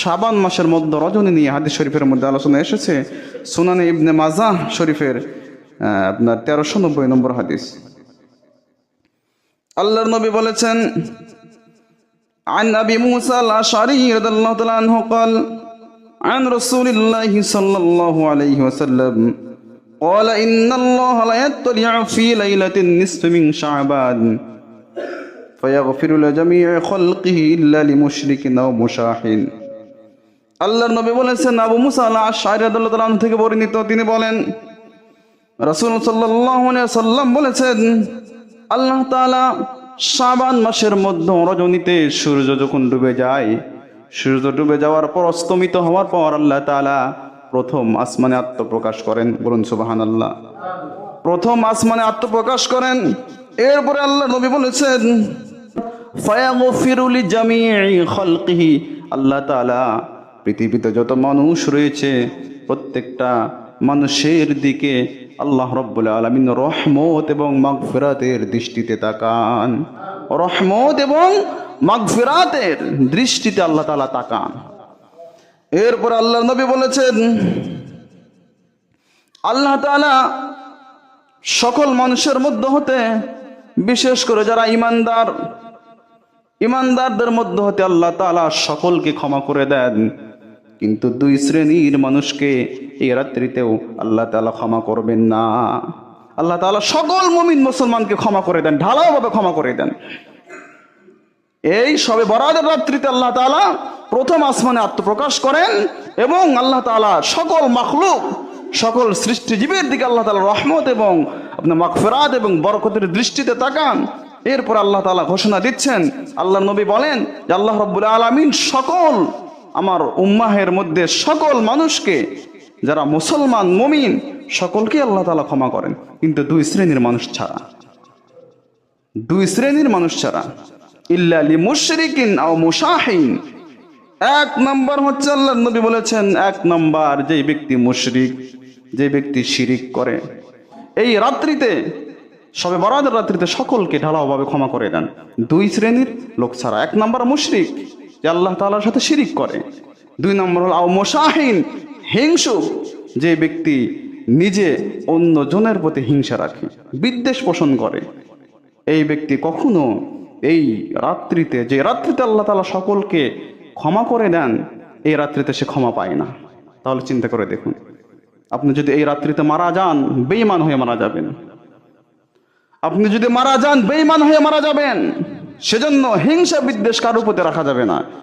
শাবান মাসের মধ্যে রজনী নিয়ে হাদিস শরীফের মধ্যে আলোচনা এসেছে। সুনানে ইবনে মাজাহ শরীফের আপনার 1390 নম্বর হাদিস। আল্লাহর নবী বলেছেন, عن أبي موسى الأشعري رضي الله تعالى عنه قال عن رسول الله صلى الله عليه وسلم قال إن الله لا يطلع في ليلة النصف من شعبان فيغفر لجميع خلقه إلا لمشرك أو مشاحن। আল্লাহর নবী বলেছেন, আবু মুসা আল-আশআরী রাদিয়াল্লাহু তাআলা থেকে বর্ণিত, তিনি বলেন রাসূল সাল্লাল্লাহু আলাইহি ওয়াসাল্লাম বলেছেন, আল্লাহ তাআলা শাবান মাসের মধ্য রজনীতে সূর্য যখন ডুবে যায়, সূর্য ডুবে যাওয়ার পর অস্তমিত হওয়ার পর আল্লাহ তাআলা প্রথম আসমানে আত্মপ্রকাশ করেন। বলুন সুবহানাল্লাহ। প্রথম আসমানে আত্মপ্রকাশ করেন। এরপরে আল্লাহ নবী বলেছেন, ফায়াগফিরু লিজামিই খালকিহি, আল্লাহ তাআলা পৃথিবীতে যত মানুষ রয়েছে প্রত্যেকটা মানুষের দিকে আল্লাহ রাব্বুল আলামিন রহমত এবং মাগফিরাতের দৃষ্টিতে তাকান। রহমত এবং মাগফিরাতের দৃষ্টিতে আল্লাহ তাআলা তাকান। এরপর আল্লাহর নবী বলেছেন, আল্লাহ তাআলা সকল মানুষের মধ্য হতে, বিশেষ করে যারা ইমানদারদের মধ্য হতে আল্লাহ তাআলা সকলকে ক্ষমা করে দেন, কিন্তু দুই শ্রেণীর মানুষকে এই রাত্রিতেও আল্লাহ তাআলা ক্ষমা করবেন না। আল্লাহ তাআলা সকল মুমিন মুসলমানকে ক্ষমা করে দেন, ঢালাওভাবে ক্ষমা করে দেন। এই শবে বরাতের রাত্রিতে আল্লাহ তাআলা প্রথম আসমানে আত্মপ্রকাশ করেন এবং আল্লাহ তাআলা সকল মাখলুক, সকল সৃষ্টিজীবের দিকে আল্লাহ তাআলা রহমত এবং আপনার মাগফিরাত এবং বরকতের দৃষ্টিতে তাকান। এরপর আল্লাহ তাআলা ঘোষণা দিচ্ছেন, আল্লাহ নবী বলেন যে আল্লাহ রাব্বুল আলামিন সকল আমার উম্মাহের মধ্যে সকল মানুষকে, যারা মুসলমান মুমিন, সকলকে আল্লাহ তাআলা ক্ষমা করেন, কিন্তু দুই শ্রেণীর মানুষ ছাড়া। ইল্লা লিমুশরিকিন আও মুশাহিন। এক নম্বর হচ্ছে আল্লাহর নবী বলেছেন, এক নম্বর যেই ব্যক্তি মুশরিক, যে ব্যক্তি শিরিক করে, এই রাত্রিতে শবে বরাতের রাত্রিতে সকলকে ঢালাওভাবে ক্ষমা করে দেন, দুই শ্রেণীর লোক ছাড়া। এক নম্বর মুশরিক, যে আল্লাহ তাআলার সাথে শিরিক করে। দুই নম্বর হল আও মুশাহিন, হিংসুক, যে ব্যক্তি নিজে অন্য জনের প্রতি হিংসা রাখে, বিদ্বেষ পোষণ করে। এই ব্যক্তি কখনো এই রাত্রিতে, যে রাত্রিতে আল্লাহ তাআলা সকলকে ক্ষমা করে দেন, এই রাত্রিতে সে ক্ষমা পায় না। তাহলে চিন্তা করে দেখুন, আপনি যদি এই রাত্রিতে মারা যান, বেঈমান হয়ে মারা যাবেন। আপনি যদি মারা যান, বেঈমান হয়ে মারা যাবেন। সেজন্য হিংসা বিদ্বেষ কারোর প্রতি রাখা যাবে না।